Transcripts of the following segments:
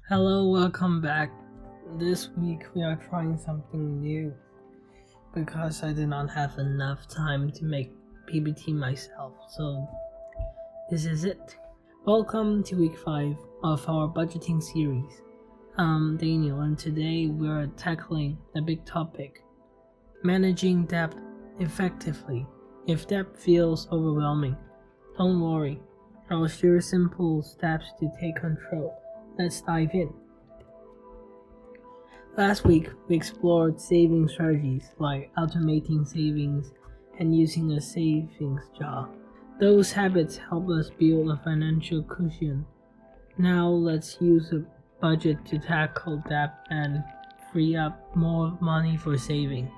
Hello, welcome back. This week we are trying something new because I did not have enough time to make PPT myself. So this is it. Welcome to week 5 of our budgeting series. I'm Daniel, and today we're tackling a big topic: managing debt effectively. If debt feels overwhelming, don't worry. I'll share simple steps to take control. Let's dive in. Last week, we explored saving strategies like automating savings and using a savings jar. Those habits help us build a financial cushion. Now let's use a budget to tackle debt and free up more money for saving.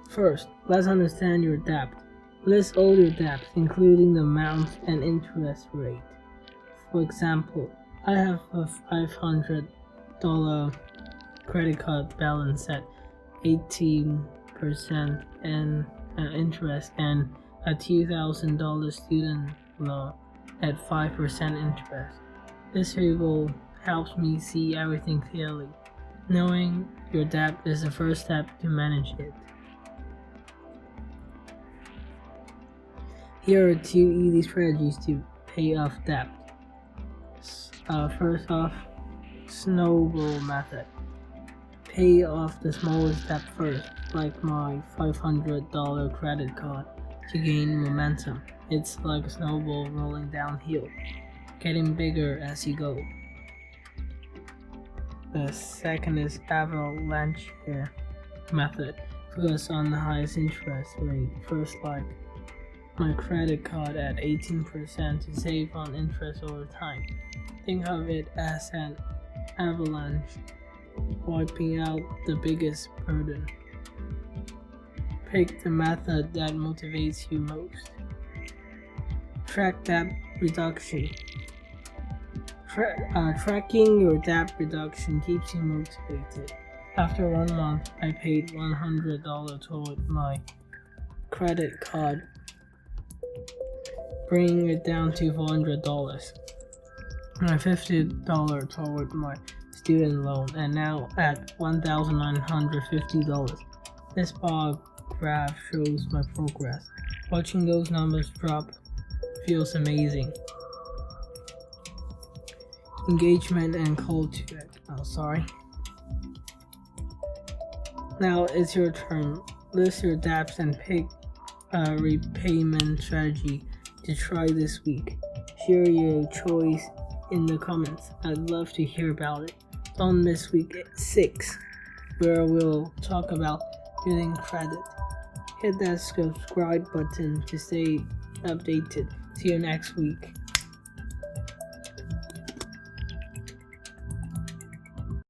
First, let's understand your debt. List all your debts, including the amount and interest rate. For example, I have a $500 credit card balance at 18% and interest, and a $2,000 student loan at 5% interest. This table helps me see everything clearly. Knowing your debt is the first step to manage it. Here are 2 easy strategies to pay off debt. First off, snowball method. Pay off the smallest debt first, like my $500 credit card, to gain momentum. It's like a snowball rolling downhill, getting bigger as you go. The second is avalanche method. Focus on the highest interest rate first, like my credit card at 18% to save on interest over time. Think of it as an avalanche, wiping out the biggest burden. Pick the method that motivates you most. Track debt reduction. Tracking your debt reduction keeps you motivated. After 1 month, I paid $100 toward my credit card, bringing it down to $400. My $50 toward my student loan, and now at $1,950. This bar graph shows my progress. Watching those numbers drop feels amazing. Engagement and call to action. Now it's your turn. List your debts and pick a repayment strategy to try this week. Share your choice in the comments. I'd love to hear about it. Don't miss week 6, where we'll talk about building credit. Hit that subscribe button to stay updated. See you next week.